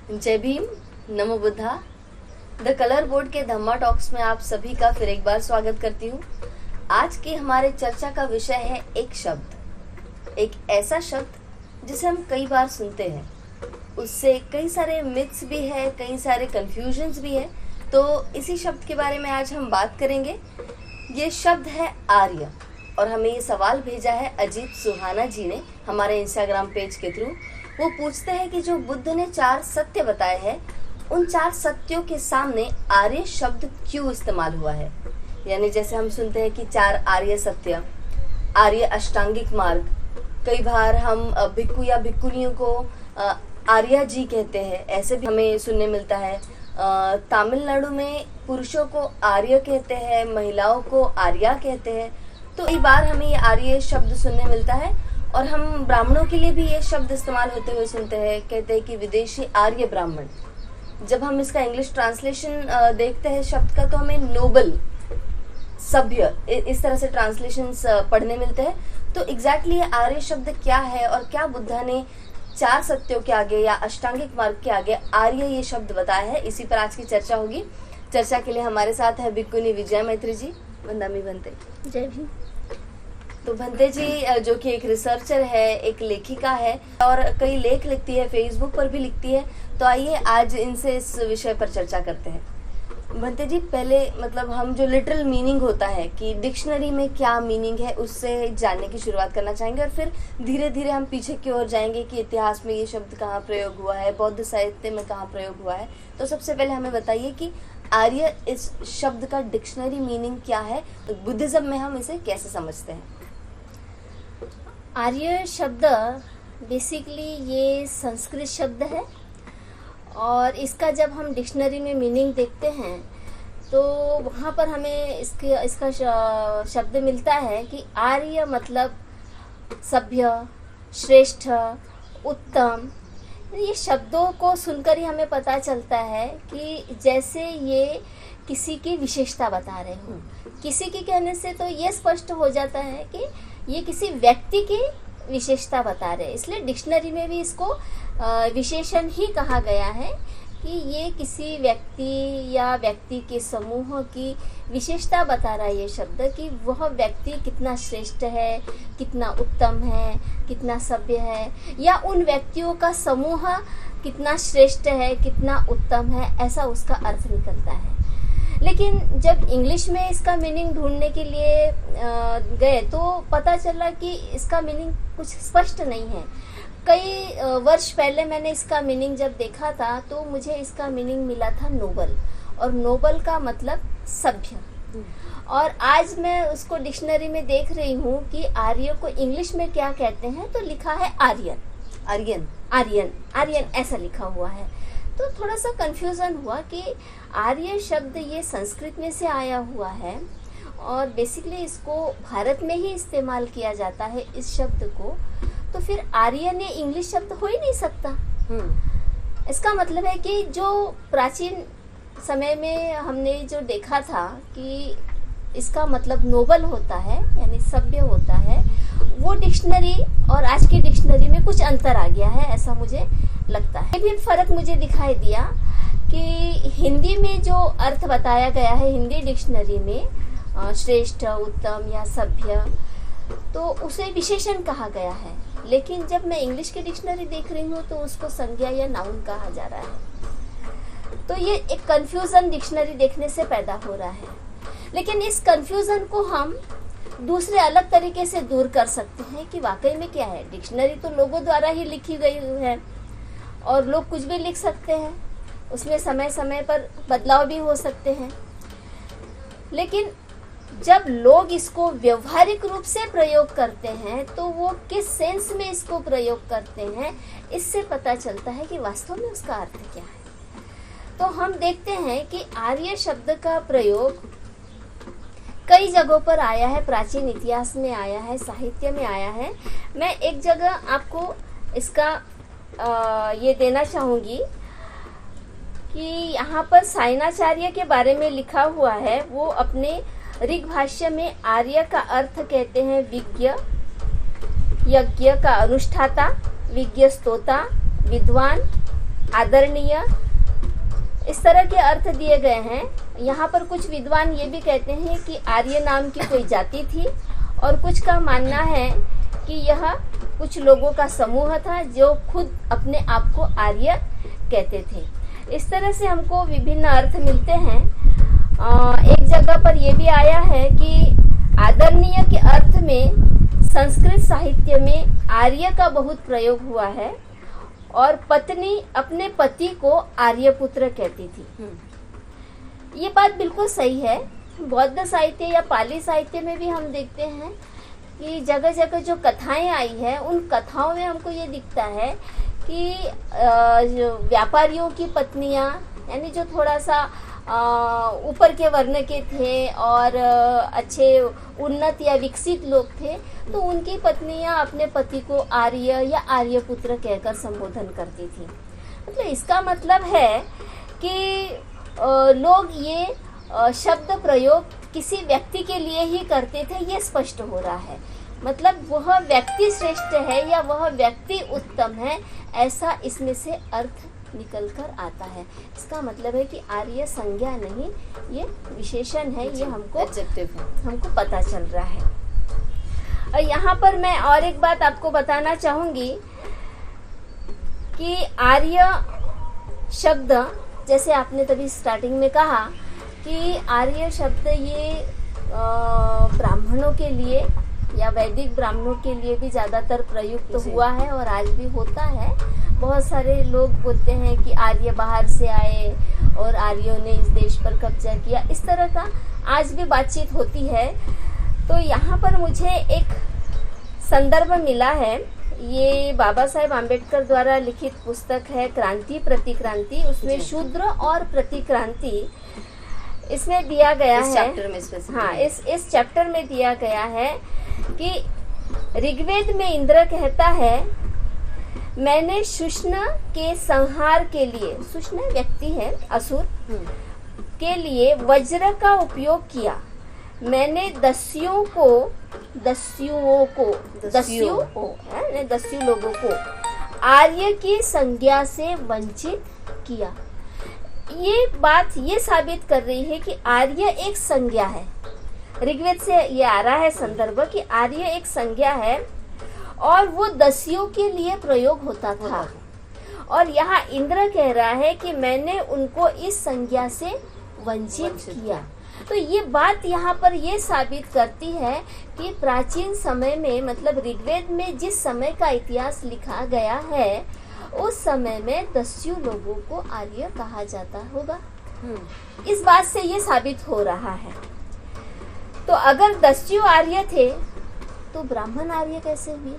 जय भीम, नमो Buddha. The colour board के धम्मा talks में आप सभी का फिर एक बार स्वागत करती हूँ। आज की हमारे चर्चा का विषय है एक शब्द, एक ऐसा शब्द जिसे हम कई बार सुनते हैं। उससे कई सारे मिथ्स भी है, कई सारे कंफ्यूजन्स भी है। तो इसी शब्द के बारे में आज हम बात करेंगे। ये शब्द है आर्य, और हमें ये सवाल भेजा है अजीत सुहाना जी ने हमारे इंस्टाग्राम पेज के थ्रू। वो पूछते हैं कि जो बुद्ध ने 4 सत्य बताए हैं, उन 4 सत्यों के सामने आर्य शब्द क्यों इस्तेमाल हुआ है। यानी जैसे हम सुनते हैं कि 4 आर्य सत्य, आर्य अष्टांगिक मार्ग। कई बार हम भिक्खु या भिक्खुनियों को आर्या जी कहते हैं, ऐसे भी हमें सुनने मिलता है। तमिलनाडु में पुरुषों को आर्य कहते हैं, महिलाओं को आर्या कहते हैं। तो कई बार हमें ये आर्य शब्द सुनने मिलता है, और हम ब्राह्मणों के लिए भी ये शब्द इस्तेमाल होते हुए सुनते हैं। कहते हैं कि विदेशी आर्य ब्राह्मण। जब हम इसका इंग्लिश ट्रांसलेशन देखते हैं शब्द का, तो हमें नोबल, सभ्य, इस तरह से ट्रांसलेशंस पढ़ने मिलते हैं। तो एग्जैक्टली ये आर्य शब्द क्या है, और क्या बुद्धा ने 4 सत्यों के आगे या अष्टांगिक मार्ग के आगे आर्य ये शब्द बताया है, इसी पर आज की चर्चा होगी। चर्चा के लिए हमारे साथ है भिक्खुनी विजया मैत्री जी। वंदामी भंते। जय भीम। तो भंते जी जो कि एक रिसर्चर है, एक लेखिका है, और कई लेख लिखती है, फेसबुक पर भी लिखती है। तो आइए आज इनसे इस विषय पर चर्चा करते हैं। भंते जी, पहले मतलब हम जो लिटरल मीनिंग होता है कि डिक्शनरी में क्या मीनिंग है, उससे जानने की शुरुआत करना चाहेंगे, और फिर धीरे धीरे हम पीछे की ओर जाएंगे कि इतिहास में ये शब्द कहाँ प्रयोग हुआ है, बौद्ध साहित्य में कहाँ प्रयोग हुआ है। तो सबसे पहले हमें बताइए कि आर्य इस शब्द का डिक्शनरी मीनिंग क्या है, बुद्धिज्म में हम इसे कैसे समझते हैं। आर्य शब्द बेसिकली ये संस्कृत शब्द है, और इसका जब हम डिक्शनरी में मीनिंग देखते हैं तो वहाँ पर हमें इसका शब्द मिलता है कि आर्य मतलब सभ्य, श्रेष्ठ, उत्तम। ये शब्दों को सुनकर ही हमें पता चलता है कि जैसे ये किसी की विशेषता बता रहे हो। किसी की कहने से तो ये स्पष्ट हो जाता है कि ये किसी व्यक्ति की विशेषता बता रहे हैं। इसलिए डिक्शनरी में भी इसको विशेषण ही कहा गया है कि ये किसी व्यक्ति या व्यक्ति के समूह की विशेषता बता रहा है ये शब्द, कि वह व्यक्ति कितना श्रेष्ठ है, कितना उत्तम है, कितना सभ्य है, या उन व्यक्तियों का समूह कितना श्रेष्ठ है, कितना उत्तम है, ऐसा उसका अर्थ निकलता है। लेकिन जब इंग्लिश में इसका मीनिंग ढूंढने के लिए गए तो पता चला कि इसका मीनिंग कुछ स्पष्ट नहीं है। कई वर्ष पहले मैंने इसका मीनिंग जब देखा था तो मुझे इसका मीनिंग मिला था नोबल, और नोबल का मतलब सभ्य। और आज मैं उसको डिक्शनरी में देख रही हूँ कि आर्य को इंग्लिश में क्या कहते हैं, तो लिखा है आर्यन। आर्यन आर्यन आर्यन ऐसा लिखा हुआ है। तो थोड़ा सा कंफ्यूजन हुआ कि आर्य शब्द ये संस्कृत में से आया हुआ है, और बेसिकली इसको भारत में ही इस्तेमाल किया जाता है इस शब्द को। तो फिर आर्य ने इंग्लिश शब्द हो ही नहीं सकता। इसका मतलब है कि जो प्राचीन समय में हमने जो देखा था कि इसका मतलब नोबल होता है, यानी सभ्य होता है, वो डिक्शनरी और आज की डिक्शनरी में कुछ अंतर आ गया है, ऐसा मुझे लगता है। ये भी फर्क मुझे दिखाई दिया कि हिंदी में जो अर्थ बताया गया है हिंदी डिक्शनरी में, श्रेष्ठ, उत्तम या सभ्य, तो उसे विशेषण कहा गया है। लेकिन जब मैं इंग्लिश की डिक्शनरी देख रही हूँ तो उसको संज्ञा या नाउन कहा जा रहा है। तो ये एक कंफ्यूजन डिक्शनरी देखने से पैदा हो रहा है। लेकिन इस कंफ्यूजन को हम दूसरे अलग तरीके से दूर कर सकते हैं कि वाकई में क्या है। डिक्शनरी तो लोगों द्वारा ही लिखी गई है, और लोग कुछ भी लिख सकते हैं, उसमें समय समय पर बदलाव भी हो सकते हैं। लेकिन जब लोग इसको व्यवहारिक रूप से प्रयोग करते हैं तो वो किस सेंस में इसको प्रयोग करते हैं, इससे पता चलता है कि वास्तव में उसका अर्थ क्या है। तो हम देखते हैं कि आर्य शब्द का प्रयोग कई जगहों पर आया है, प्राचीन इतिहास में आया है, साहित्य में आया है। मैं एक जगह आपको इसका ये देना चाहूँगी कि यहाँ पर साइनाचार्य के बारे में लिखा हुआ है। वो अपने ऋग भाष्य में आर्य का अर्थ कहते हैं विज्ञ, यज्ञ का अनुष्ठाता, विज्ञ स्तोता, विद्वान, आदरणीय, इस तरह के अर्थ दिए गए हैं। यहाँ पर कुछ विद्वान ये भी कहते हैं कि आर्य नाम की कोई जाति थी, और कुछ का मानना है कि यह कुछ लोगों का समूह था जो खुद अपने आप को आर्य कहते थे। इस तरह से हमको विभिन्न अर्थ मिलते हैं। एक जगह पर यह भी आया है कि आदरणीय के अर्थ में संस्कृत साहित्य में आर्य का बहुत प्रयोग हुआ है, और पत्नी अपने पति को आर्यपुत्र कहती थी। ये बात बिल्कुल सही है। बौद्ध साहित्य या पाली साहित्य में भी हम देखते हैं कि जगह जगह जो कथाएं आई है, उन कथाओं में हमको ये दिखता है कि व्यापारियों की पत्नियां, यानी जो थोड़ा सा ऊपर के वर्ण के थे और अच्छे उन्नत या विकसित लोग थे, तो उनकी पत्नियां अपने पति को आर्य या आर्यपुत्र कहकर संबोधन करती थी। मतलब इसका मतलब है कि लोग ये शब्द प्रयोग किसी व्यक्ति के लिए ही करते थे, ये स्पष्ट हो रहा है। मतलब वह व्यक्ति श्रेष्ठ है या वह व्यक्ति उत्तम है, ऐसा इसमें से अर्थ निकल कर आता है। इसका मतलब है कि आर्य संज्ञा नहीं, ये विशेषण है, ये हमको पता चल रहा है। और यहाँ पर मैं और एक बात आपको बताना चाहूंगी कि आर्य शब्द, जैसे आपने तभी स्टार्टिंग में कहा कि आर्य शब्द ये ब्राह्मणों के लिए या वैदिक ब्राह्मणों के लिए भी ज्यादातर प्रयुक्त हुआ है और आज भी होता है। बहुत सारे लोग बोलते हैं कि आर्य बाहर से आए और आर्यों ने इस देश पर कब्जा किया, इस तरह का आज भी बातचीत होती है। तो यहाँ पर मुझे एक संदर्भ मिला है, ये बाबा साहेब आम्बेडकर द्वारा लिखित पुस्तक है क्रांति प्रतिक्रांति, उसमें शूद्र और प्रतिक्रांति इसमें दिया गया है। चैप्टर में हाँ, इस चैप्टर में दिया गया है कि ऋग्वेद में इंद्र कहता है, मैंने शुष्ण के संहार के लिए, शुष्ण व्यक्ति है असुर, के लिए वज्र का उपयोग किया। मैंने दस्युओं लोगों को आर्य की संज्ञा से वंचित किया। ये बात ये साबित कर रही है कि आर्य एक संज्ञा है। ऋग्वेद से ये आ रहा है संदर्भ कि आर्य एक संज्ञा है और वो दस्युओं के लिए प्रयोग होता था। और यहाँ इंद्र कह रहा है कि मैंने उनको इस संज्ञा से वंचित किया। तो ये बात यहाँ पर ये साबित करती है कि प्राचीन समय में, मतलब ऋग्वेद में जिस समय का इतिहास लिखा गया है, उस समय में दस्यु लोगों को आर्य कहा जाता होगा। इस बात से ये साबित हो रहा है। तो अगर दस्यु आर्य थे तो ब्राह्मण आर्य कैसे हुए?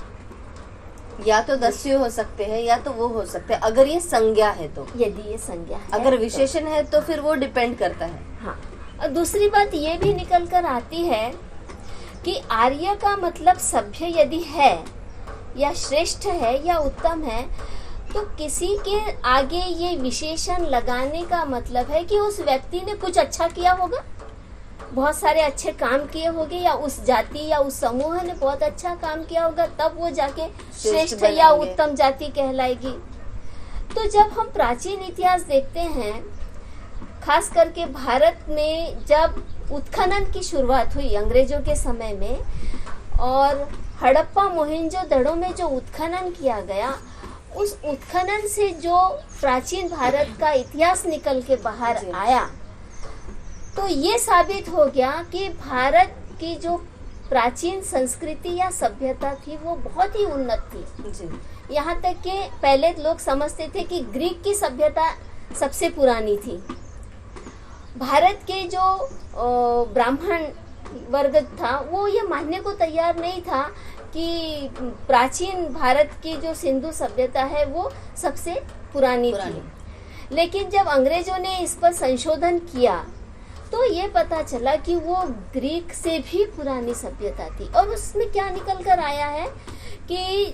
या तो दस्यु हो सकते हैं या तो वो हो सकते हैं, अगर ये संज्ञा है तो। यदि ये संज्ञा है, अगर विशेषण है तो फिर वो डिपेंड करता है। हाँ, और दूसरी बात ये भी निकल कर आती है कि आर्य का मतलब सभ्य यदि है या श्रेष्ठ है या उत्तम है, तो किसी के आगे ये विशेषण लगाने का मतलब है कि उस व्यक्ति ने कुछ अच्छा किया होगा, बहुत सारे अच्छे काम किए होंगे, या उस जाति या उस समूह ने बहुत अच्छा काम किया होगा, तब वो जाके श्रेष्ठ या उत्तम जाति कहलाएगी। तो जब हम प्राचीन इतिहास देखते हैं, खास करके भारत में जब उत्खनन की शुरुआत हुई अंग्रेजों के समय में, और हड़प्पा मोहनजोदड़ो में जो उत्खनन किया गया, उस उत्खनन से जो प्राचीन भारत का इतिहास निकल के बाहर आया, तो ये साबित हो गया कि भारत की जो प्राचीन संस्कृति या सभ्यता थी वो बहुत ही उन्नत थी। यहाँ तक कि पहले लोग समझते थे कि ग्रीक की सभ्यता सबसे पुरानी थी। भारत के जो ब्राह्मण वर्ग था वो ये मानने को तैयार नहीं था कि प्राचीन भारत की जो सिंधु सभ्यता है वो सबसे पुरानी थी। लेकिन जब अंग्रेजों ने इस पर संशोधन किया तो ये पता चला कि वो ग्रीक से भी पुरानी सभ्यता थी। और उसमें क्या निकल कर आया है कि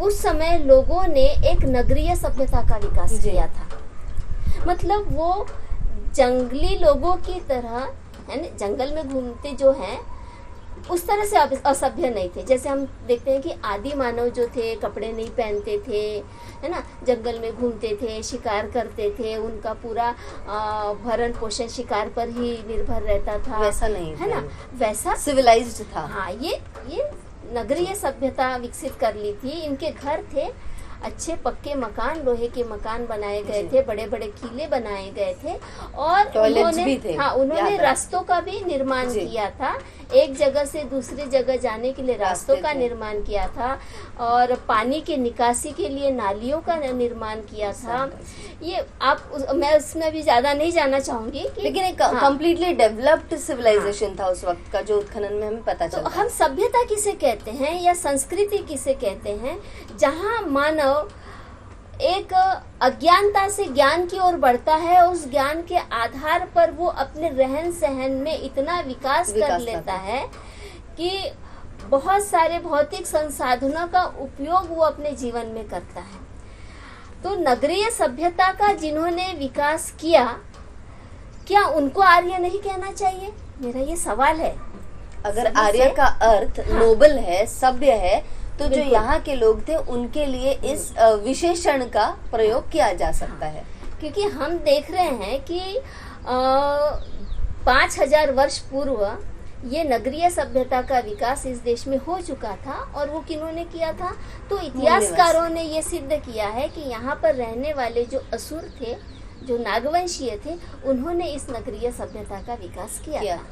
उस समय लोगों ने एक नगरीय सभ्यता का विकास किया था। मतलब वो जंगली लोगों की तरह, यानी जंगल में घूमते जो हैं, उस तरह से असभ्य नहीं थे। जैसे हम देखते हैं कि आदि मानव जो थे कपड़े नहीं पहनते थे, है ना, जंगल में घूमते थे, शिकार करते थे, उनका पूरा भरण पोषण शिकार पर ही निर्भर रहता था। वैसा नहीं है ना, वैसा सिविलाइज्ड था। हाँ, ये नगरीय सभ्यता विकसित कर ली थी। इनके घर थे अच्छे पक्के मकान, लोहे के मकान बनाए गए थे, बड़े बड़े किले बनाए गए थे, और उन्होंने रास्तों का भी निर्माण किया था। एक जगह से दूसरी जगह जाने के लिए रास्तों का निर्माण किया था, और पानी के निकासी के लिए नालियों का निर्माण किया था। ये मैं उसमें भी ज्यादा नहीं जाना चाहूंगी कि लेकिन एक कंप्लीटली डेवलप्ड सिविलाइजेशन था उस वक्त का, जो उत्खनन में हमें पता चला। तो हम सभ्यता किसे कहते हैं या संस्कृति किसे कहते हैं? जहाँ मानव एक अज्ञानता से ज्ञान की ओर बढ़ता है, उस ज्ञान के आधार पर वो अपने रहन सहन में इतना विकास कर लेता है कि बहुत सारे भौतिक संसाधनों का उपयोग वो अपने जीवन में करता है। तो नगरीय सभ्यता का जिन्होंने विकास किया, क्या उनको आर्य नहीं कहना चाहिए? मेरा ये सवाल है। अगर आर्य का अर्थ नोबल है, सभ्य है, तो जो यहाँ के लोग थे उनके लिए इस विशेषण का प्रयोग किया जा सकता है। क्योंकि हम देख रहे हैं कि 5000 वर्ष पूर्व ये नगरीय सभ्यता का विकास इस देश में हो चुका था, और वो किन्होंने किया था? तो इतिहासकारों ने ये सिद्ध किया है कि यहाँ पर रहने वाले जो असुर थे, जो नागवंशीय थे, उन्होंने इस नगरीय सभ्यता का विकास किया था।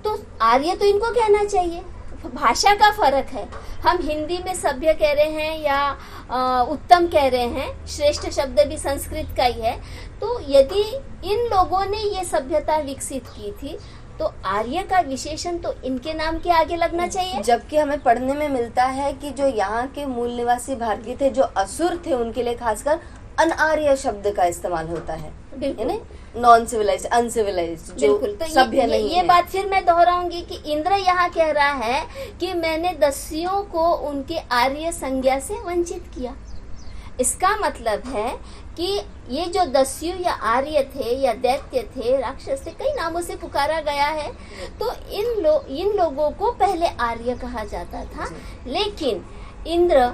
तो आर्य तो इनको कहना चाहिए। भाषा का फर्क है, हम हिंदी में सभ्य कह रहे हैं या उत्तम कह रहे हैं, श्रेष्ठ शब्द भी संस्कृत का ही है। तो यदि इन लोगों ने ये सभ्यता विकसित की थी, तो आर्य का विशेषण तो इनके नाम के आगे लगना चाहिए। जबकि हमें पढ़ने में मिलता है कि जो यहाँ के मूल निवासी भारतीय थे, जो असुर थे, उनके लिए खासकर अनआर्य शब्द का इस्तेमाल होता है, नॉन सिविलाइज्ड, अनसिविलाइज्ड, जो तो सभ्य नहीं ये बात फिर मैं दोहराऊंगी कि इंद्र यहाँ कह रहा है कि मैंने दस्युओं को उनके आर्य संज्ञा से वंचित किया। इसका मतलब है कि ये जो दस्यु या आर्य थे या दैत्य थे, राक्षस थे, कई नामों से पुकारा गया है। तो इन लोगों को पहले आर्य कहा जाता था, लेकिन इंद्र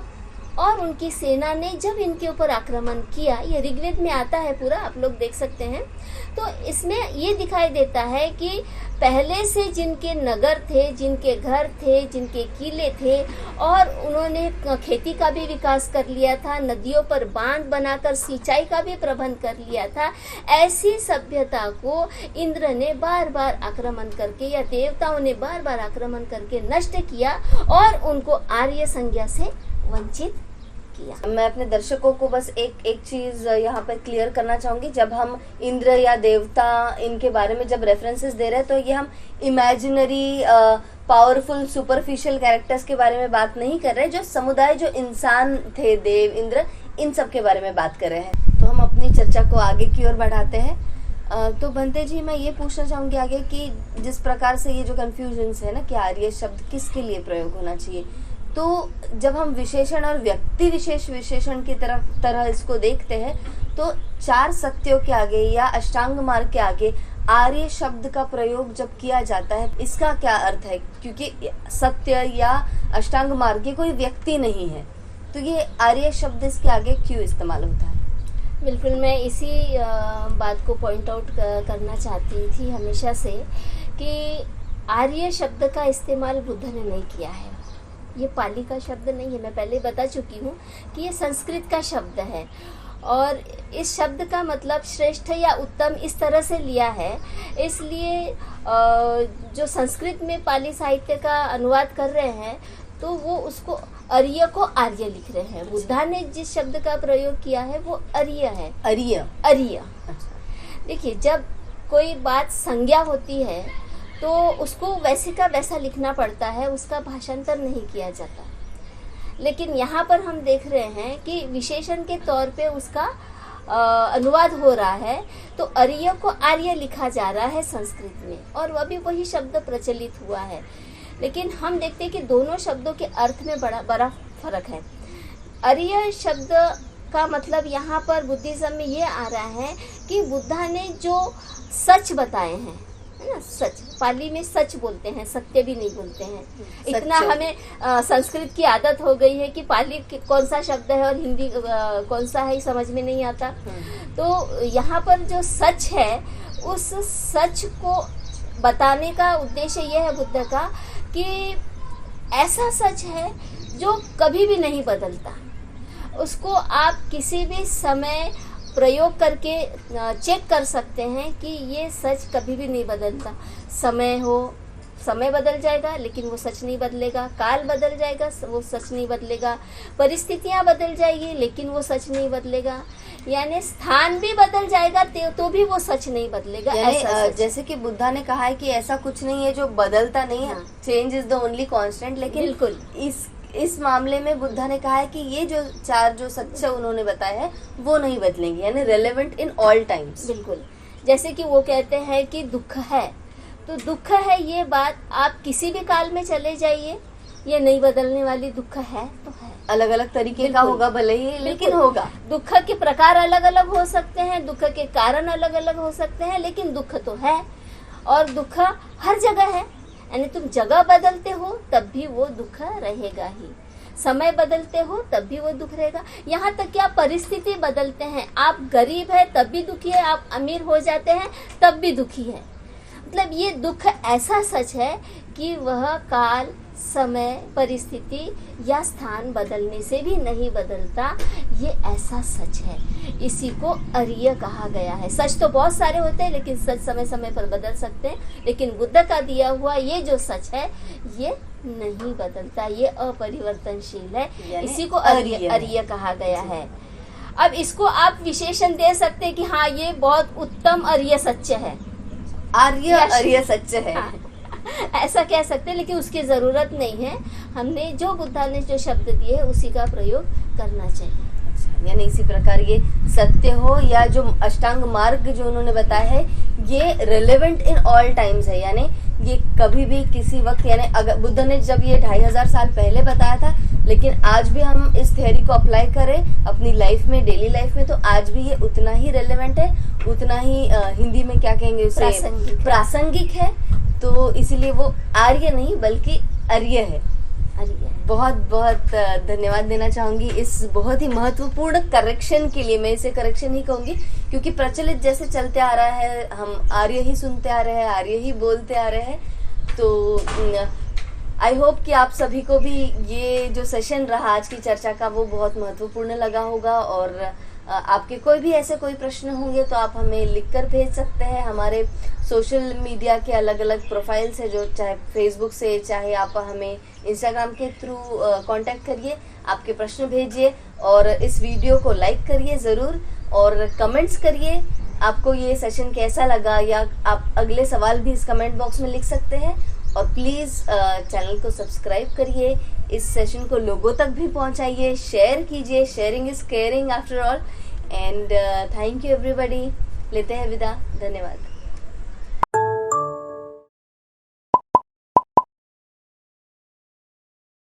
और उनकी सेना ने जब इनके ऊपर आक्रमण किया, ये ऋग्वेद में आता है पूरा, आप लोग देख सकते हैं। तो इसमें ये दिखाई देता है कि पहले से जिनके नगर थे, जिनके घर थे, जिनके किले थे, और उन्होंने खेती का भी विकास कर लिया था, नदियों पर बांध बनाकर सिंचाई का भी प्रबंध कर लिया था, ऐसी सभ्यता को इंद्र ने बार बार आक्रमण करके या देवताओं ने बार बार आक्रमण करके नष्ट किया और उनको आर्य संज्ञा से वंचित किया। मैं अपने दर्शकों को बस एक चीज यहाँ पर क्लियर करना चाहूंगी। जब हम इंद्र या देवता इनके बारे में जब रेफरेंसेस दे रहे हैं, तो ये हम इमेजिनरी पावरफुल सुपरफिशियल कैरेक्टर्स के बारे में बात नहीं कर रहे। जो समुदाय, जो इंसान थे, देव, इंद्र, इन सब के बारे में बात कर रहे हैं। तो हम अपनी चर्चा को आगे की ओर बढ़ाते हैं। तो बंते जी, मैं ये पूछना चाहूंगी आगे कि जिस प्रकार से ये जो कंफ्यूजन है ना कि आर्य शब्द किसके लिए प्रयोग होना चाहिए, तो जब हम विशेषण और व्यक्ति विशेष विशेषण की तरह इसको देखते हैं, तो 4 सत्यों के आगे या अष्टांग मार्ग के आगे आर्य शब्द का प्रयोग जब किया जाता है, इसका क्या अर्थ है? क्योंकि सत्य या अष्टांग मार्ग कोई व्यक्ति नहीं है, तो ये आर्य शब्द इसके आगे क्यों इस्तेमाल होता है? बिल्कुल, मैं इसी बात को पॉइंट आउट करना चाहती थी हमेशा से कि आर्य शब्द का इस्तेमाल बुद्ध ने नहीं किया है। ये पाली का शब्द नहीं है, मैं पहले बता चुकी हूँ कि ये संस्कृत का शब्द है, और इस शब्द का मतलब श्रेष्ठ या उत्तम इस तरह से लिया है। इसलिए जो संस्कृत में पाली साहित्य का अनुवाद कर रहे हैं, तो वो उसको अर्य को आर्य लिख रहे हैं। बुद्धा ने जिस शब्द का प्रयोग किया है वो अर्य है। अर्य। देखिए, जब कोई बात संज्ञा होती है तो उसको वैसे का वैसा लिखना पड़ता है, उसका भाषांतर नहीं किया जाता। लेकिन यहाँ पर हम देख रहे हैं कि विशेषण के तौर पे उसका अनुवाद हो रहा है, तो अर्य को आर्य लिखा जा रहा है संस्कृत में, और वह भी वही शब्द प्रचलित हुआ है। लेकिन हम देखते हैं कि दोनों शब्दों के अर्थ में बड़ा फर्क है। अर्य शब्द का मतलब यहाँ पर बुद्धिज्म में ये आ रहा है कि बुद्धा ने जो सच बताए हैं, है ना, सच। पाली में सच बोलते हैं, सत्य भी नहीं बोलते हैं। इतना सच्चे। हमें संस्कृत की आदत हो गई है कि पाली कौन सा शब्द है और हिंदी कौन सा है, समझ में नहीं आता। तो यहाँ पर जो सच है, उस सच को बताने का उद्देश्य यह है बुद्ध का कि ऐसा सच है जो कभी भी नहीं बदलता। उसको आप किसी भी समय प्रयोग करके चेक कर सकते हैं कि ये सच कभी भी नहीं बदलता। समय बदल जाएगा लेकिन वो सच नहीं बदलेगा, काल बदल जाएगा वो सच नहीं बदलेगा, परिस्थितियां बदल जाएगी लेकिन वो सच नहीं बदलेगा, यानी स्थान भी बदल जाएगा तो भी वो सच नहीं बदलेगा। ऐसा जैसे कि बुद्धा ने कहा है कि ऐसा कुछ नहीं है जो बदलता नहीं है, change is the only constant. लेकिन बिल्कुल इस मामले में बुद्धा ने कहा है कि ये जो चार जो सच्चे उन्होंने बताया है वो नहीं बदलेंगे, यानी रेलेवेंट इन ऑल टाइम्स। बिल्कुल, जैसे कि वो कहते हैं कि दुख है, तो दुख है ये बात आप किसी भी काल में चले जाइए, ये नहीं बदलने वाली। दुख है तो है, अलग अलग तरीके का होगा भले ही, लेकिन होगा। दुख के प्रकार अलग अलग हो सकते हैं, दुख के कारण अलग अलग हो सकते हैं, लेकिन दुख तो है। और दुख हर जगह है, यानी तुम जगह बदलते हो तब भी वो दुख रहेगा ही, समय बदलते हो तब भी वो दुख रहेगा। यहाँ तक कि आप परिस्थिति बदलते हैं, आप गरीब है तब भी दुखी है, आप अमीर हो जाते हैं तब भी दुखी है। मतलब ये दुख ऐसा सच है कि वह काल, समय, परिस्थिति या स्थान बदलने से भी नहीं बदलता, ये ऐसा सच है। इसी को अर्य कहा गया है। सच तो बहुत सारे होते हैं लेकिन सच समय समय पर बदल सकते हैं, लेकिन बुद्ध का दिया हुआ ये जो सच है ये नहीं बदलता, ये अपरिवर्तनशील है। इसी को अर्य कहा गया है। अब इसको आप विशेषण दे सकते हैं कि हाँ ये बहुत उत्तम अर्य सत्य है, अर्य सच्चे है। हाँ, ऐसा कह सकते हैं, लेकिन उसकी जरूरत नहीं है। हमने जो बुद्धा ने जो शब्द दिए उसी का प्रयोग करना चाहिए। यानी इसी प्रकार ये सत्य हो या जो अष्टांग मार्ग जो उन्होंने बताया है ये रेलेवेंट इन ऑल टाइम्स है, यानी ये कभी भी किसी वक्त, यानी अगर बुद्ध ने जब ये 2500 साल पहले बताया था, लेकिन आज भी हम इस थ्योरी को अप्लाई करें अपनी लाइफ में, डेली लाइफ में, तो आज भी ये उतना ही रेलेवेंट है, उतना ही हिंदी में क्या कहेंगे उसे, प्रासंगिक है। तो इसीलिए वो आर्य नहीं बल्कि अर्य है। बहुत बहुत धन्यवाद देना चाहूंगी इस बहुत ही महत्वपूर्ण करेक्शन के लिए। मैं इसे करेक्शन ही कहूंगी क्योंकि प्रचलित जैसे चलते आ रहा है, हम आर्य ही सुनते आ रहे हैं, आर्य ही बोलते आ रहे हैं। तो आई होप कि आप सभी को भी ये जो सेशन रहा आज की चर्चा का वो बहुत महत्वपूर्ण लगा होगा। और आपके कोई भी ऐसे कोई प्रश्न होंगे तो आप हमें लिखकर भेज सकते हैं। हमारे सोशल मीडिया के अलग अलग प्रोफाइल्स है, जो चाहे फेसबुक से, चाहे आप हमें इंस्टाग्राम के थ्रू कांटेक्ट करिए, आपके प्रश्न भेजिए और इस वीडियो को लाइक करिए ज़रूर और कमेंट्स करिए आपको ये सेशन कैसा लगा, या आप अगले सवाल भी इस कमेंट बॉक्स में लिख सकते हैं। और प्लीज़ चैनल को सब्सक्राइब करिए, इस सेशन को लोगों तक भी पहुंचाइए, शेयर कीजिए। Sharing is caring after all. And thank you everybody. लेते हैं विदा, धन्यवाद।